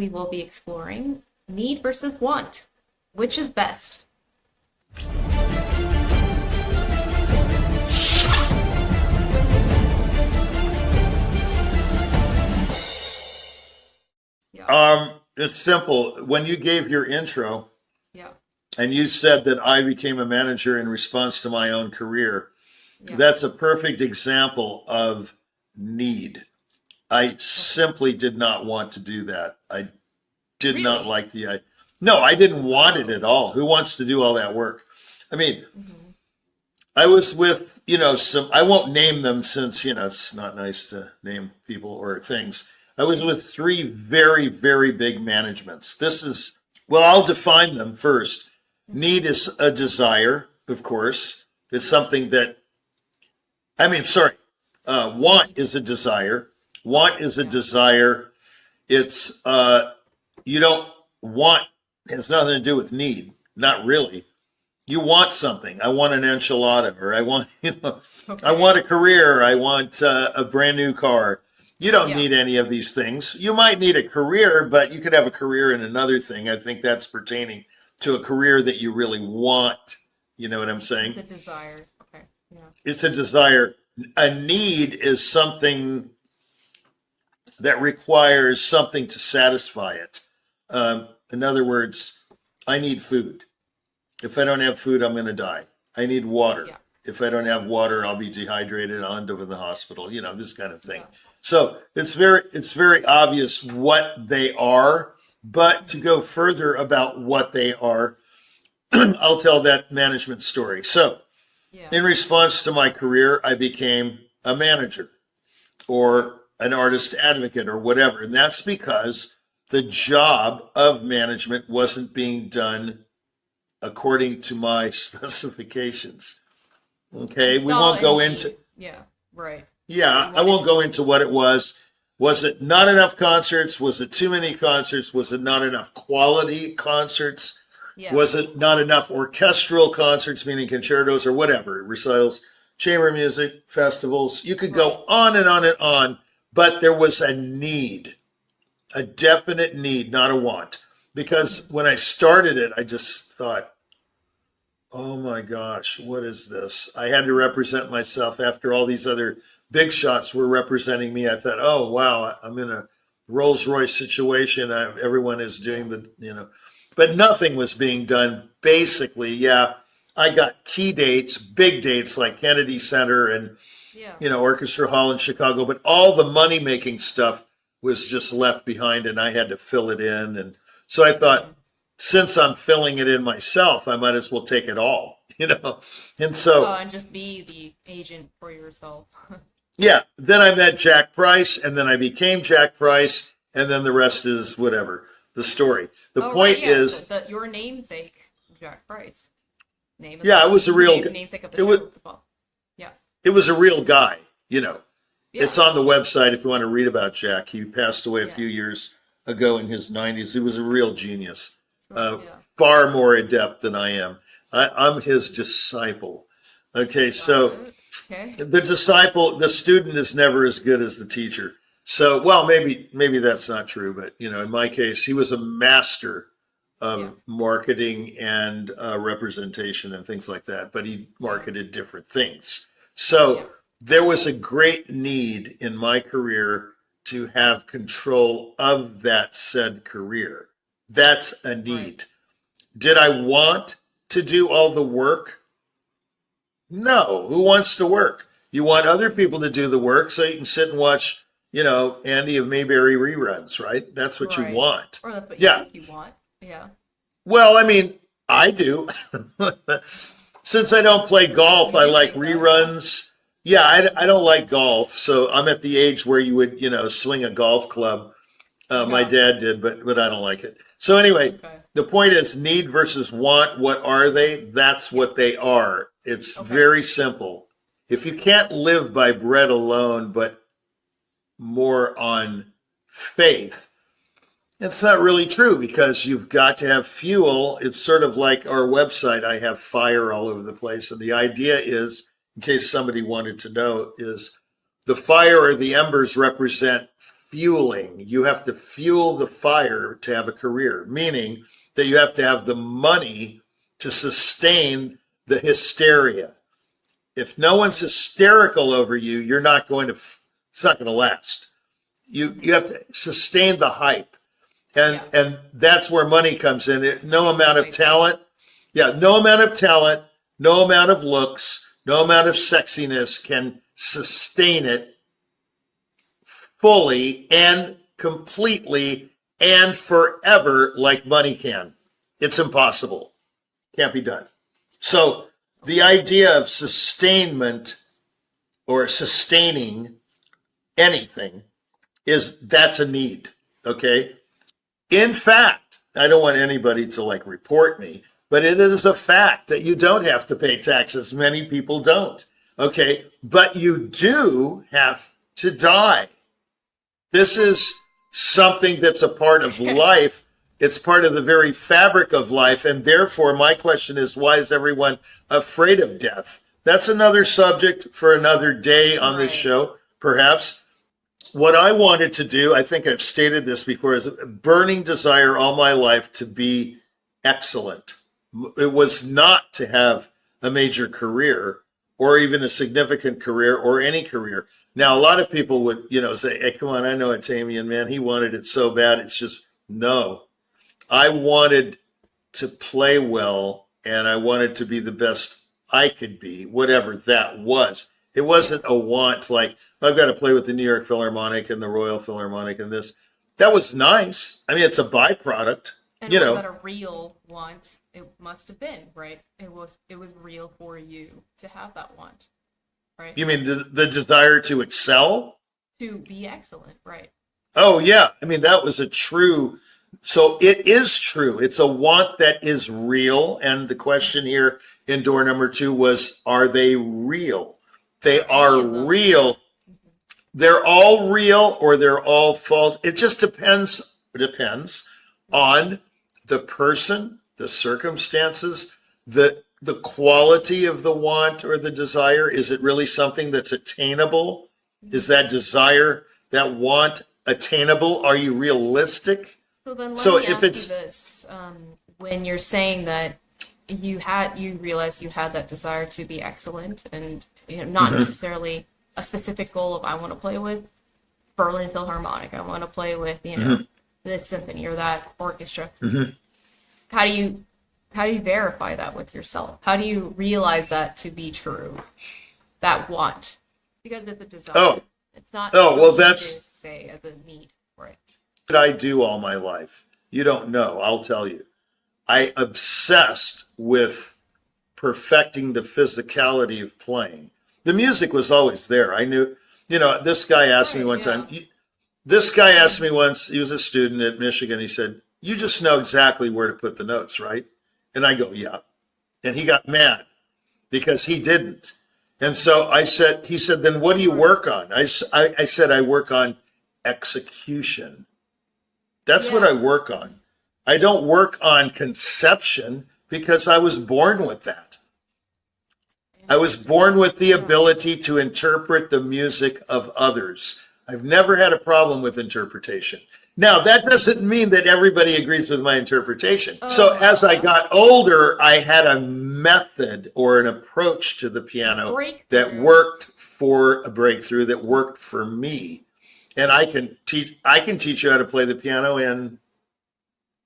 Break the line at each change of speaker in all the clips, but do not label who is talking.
we will be exploring need versus want. Which is best?
Yeah. It's simple. When you gave your intro,
Yeah.
and you said that I became a manager in response to my own career,
Yeah.
that's a perfect example of need. I simply did not want to do that. I did not
Really?
like the idea. No, I didn't want it at all. Who wants to do all that work? I mean,
Mm-hmm.
I was with, some, I won't name them since, it's not nice to name people or things. I was with three very, very big managements. Well, I'll define them first. Need is a desire, of course. It's something that, want is a desire. Want is a desire. It's, you don't want, it has nothing to do with need. Not really. You want something. I want an enchilada, or I want, I want a career. I want a brand new car. You don't need any of these things. You might need a career, but you could have a career in another thing. I think that's pertaining to a career that you really want. You know what I'm saying?
It's a desire. Okay. Yeah.
It's a desire. A need is something that requires something to satisfy it. In other words, I need food. If I don't have food, I'm going to die. I need water.
Yeah.
If I don't have water, I'll be dehydrated. I'll end up in the hospital. This kind of thing.
Yeah.
So it's very obvious what they are. But to go further about what they are, I'll tell that management story. So in response to my career, I became a manager or an artist advocate or whatever. And that's because the job of management wasn't being done according to my specifications. Okay, we won't go into.
Yeah, right.
Yeah, I won't go into what it was. Was it not enough concerts? Was it too many concerts? Was it not enough quality concerts?
Yeah.
Was it not enough orchestral concerts, meaning concertos or whatever, recitals, chamber music, festivals? You could go on and on and on, but there was a need, a definite need, not a want. Because when I started it, I just thought, oh my gosh, what is this? I had to represent myself after all these other big shots were representing me. I thought, oh, wow, I'm in a Rolls Royce situation. Everyone is doing but nothing was being done. Basically, I got key dates, big dates like Kennedy Center and, Orchestra Hall in Chicago, but all the money-making stuff was just left behind and I had to fill it in. And so I thought, since I'm filling it in myself, I might as well take it all, And so,
and just be the agent for yourself.
then I met Jack Price, and then I became Jack Price, and then the rest is whatever, the story. The point is,
your namesake, Jack Price. It
was a real
namesake of the show as well. Yeah,
it was a real guy, It's on the website if you want to read about Jack. He passed away a few years ago in his 90s. He was a real genius. Far more adept than I am. I'm his disciple. Okay, so the student is never as good as the teacher. So, well, maybe that's not true, but in my case, he was a master of marketing and representation and things like that. But he marketed different things. So there was a great need in my career to have control of that said career. That's a need. Right. Did I want to do all the work? No. Who wants to work? You want other people to do the work so you can sit and watch, Andy of Mayberry reruns, right? That's what you want.
Or that's what you think you want. Yeah.
Well, I do. Since I don't play golf, I like reruns. I don't like golf. So I'm at the age where you would, swing a golf club. My dad did, but I don't like it. So anyway, the point is need versus want. What are they? That's what they are. It's very simple. If you can't live by bread alone, but more on faith, it's not really true because you've got to have fuel. It's sort of like our website. I have fire all over the place. And the idea is, in case somebody wanted to know, is the fire or the embers represent fueling. You have to fuel the fire to have a career, meaning that you have to have the money to sustain the hysteria. If no one's hysterical over you, you're not going to, it's not going to last. You have to sustain the hype. And that's where money comes in. No amount of talent, no amount of talent, no amount of looks, no amount of sexiness can sustain it fully and completely and forever like money can. It's impossible. Can't be done. So the idea of sustainment or sustaining anything that's a need, okay? In fact, I don't want anybody to like report me, but it is a fact that you don't have to pay taxes. Many people don't, okay? But you do have to die. This is something that's a part of life. It's part of the very fabric of life. And therefore, my question is, why is everyone afraid of death? That's another subject for another day on this show, perhaps. What I wanted to do, I think I've stated this before, is a burning desire all my life to be excellent. It was not to have a major career or even a significant career or any career. Now, a lot of people would, say, hey, come on, I know Atamian, man. He wanted it so bad. It's just, no. I wanted to play well, and I wanted to be the best I could be, whatever that was. It wasn't a want like, I've got to play with the New York Philharmonic and the Royal Philharmonic and this. That was nice. I mean, it's a byproduct.
And was that a real want? It must have been, right? It was real for you to have that want, right?
You mean the desire to excel?
To be excellent, right?
Oh, yeah. I mean, that was so it is true. It's a want that is real. And the question here in door number 2 was, are they real? They are real. They're all real or they're all false. It just depends on the person, the circumstances, the quality of the want or the desire. Is it really something that's attainable? Is that desire, that want attainable? Are you realistic?
So then let me ask you this. When you're saying that you realized you had that desire to be excellent and not necessarily a specific goal of I want to play with Berlin Philharmonic, I want to play with this symphony or that orchestra. How do you verify that with yourself? How do you realize that to be true? That want, because it's a desire. It's not. That's to say as a need, right?
What I do all my life, you don't know. I'll tell you. I obsessed with perfecting the physicality of playing. The music was always there. I knew, this guy asked me one time, this guy asked me once, he was a student at Michigan. He said, you just know exactly where to put the notes, right? And I go, yeah. And he got mad because he didn't. And so he said, then what do you work on? I said, I work on execution. That's what I work on. I don't work on conception because I was born with that. I was born with the ability to interpret the music of others. I've never had a problem with interpretation. Now, that doesn't mean that everybody agrees with my interpretation. So as I got older, I had a method or an approach to the piano that worked for a breakthrough, that worked for me. And I can teach you how to play the piano in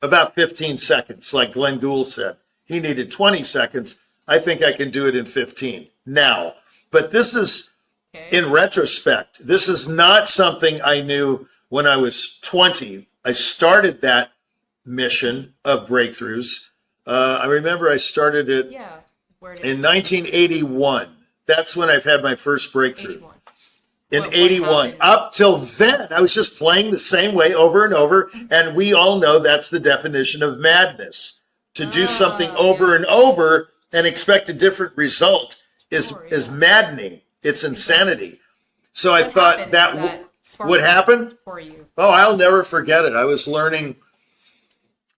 about 15 seconds, like Glenn Gould said. He needed 20 seconds. I think I can do it in 15 now. But this is, in retrospect, this is not something I knew when I was 20. I started that mission of breakthroughs. I remember I started it in 1981. That's when I've had my first breakthrough. 81. In 81. Up till then, I was just playing the same way over and over. And we all know that's the definition of madness. To do something over and over and expect a different result is maddening. It's insanity. So I thought that would happen
for you.
Oh, I'll never forget it. I was learning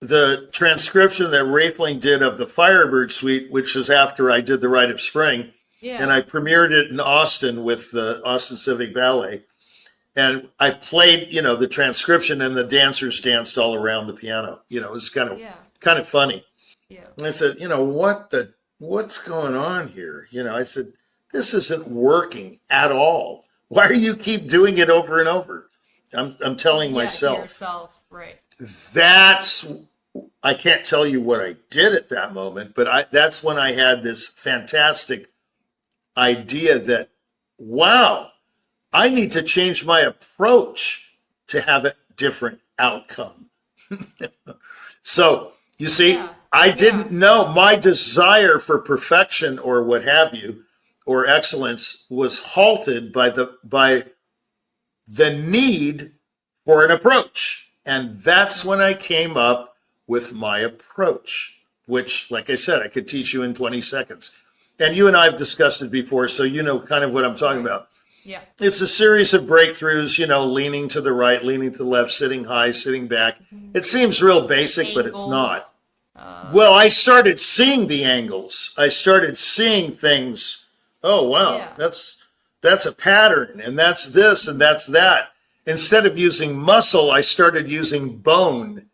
the transcription that Raefling did of the Firebird Suite, which is after I did The Rite of Spring. Yeah. And I premiered it in Austin with the Austin Civic Ballet. And I played, the transcription, and the dancers danced all around the piano. It was kind of funny.
Yeah.
And I said, what's going on here? I said, this isn't working at all. Why do you keep doing it over and over? I'm telling myself.
To yourself, right.
I can't tell you what I did at that moment, but that's when I had this fantastic idea that, wow, I need to change my approach to have a different outcome. So, you see, I didn't know my desire for perfection or what have you, or excellence, was halted by the need for an approach. And that's when I came up with my approach, which, like I said, I could teach you in 20 seconds. And you and I have discussed it before, so you know kind of what I'm talking about.
Yeah.
It's a series of breakthroughs, leaning to the right, leaning to the left, sitting high, sitting back. It seems real basic, but it's not. Well, I started seeing the angles. I started seeing things. Oh, wow, that's a pattern, and that's this, and that's that. Instead of using muscle, I started using bone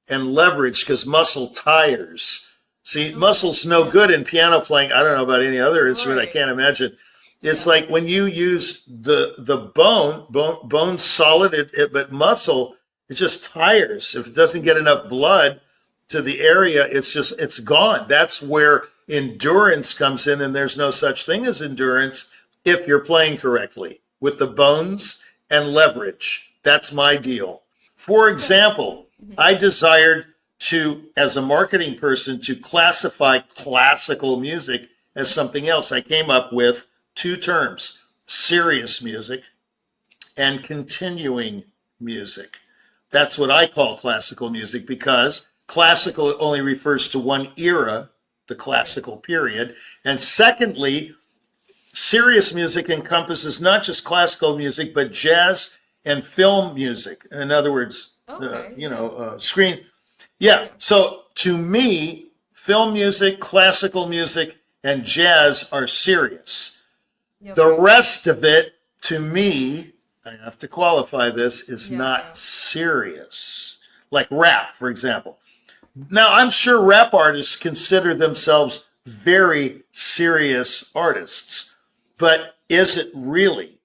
and leverage, because muscle tires. See, muscle's no good in piano playing. I don't know about any other instrument. I can't imagine. It's like when you use the bone's solid, but muscle, it just tires. If it doesn't get enough blood to the area, it's gone. That's where endurance comes in, and there's no such thing as endurance if you're playing correctly with the bones and leverage. That's my deal. For example, I desired to, as a marketing person, to classify classical music as something else. I came up with two terms: serious music and continuing music. That's what I call classical music, because classical only refers to one era, the classical period. And secondly, serious music encompasses not just classical music, but jazz and film music. In other words, screen. Yeah. So to me, film music, classical music, and jazz are serious. The rest of it, to me, I have to qualify this, is not serious. Like rap, for example. Now, I'm sure rap artists consider themselves very serious artists, but is it really?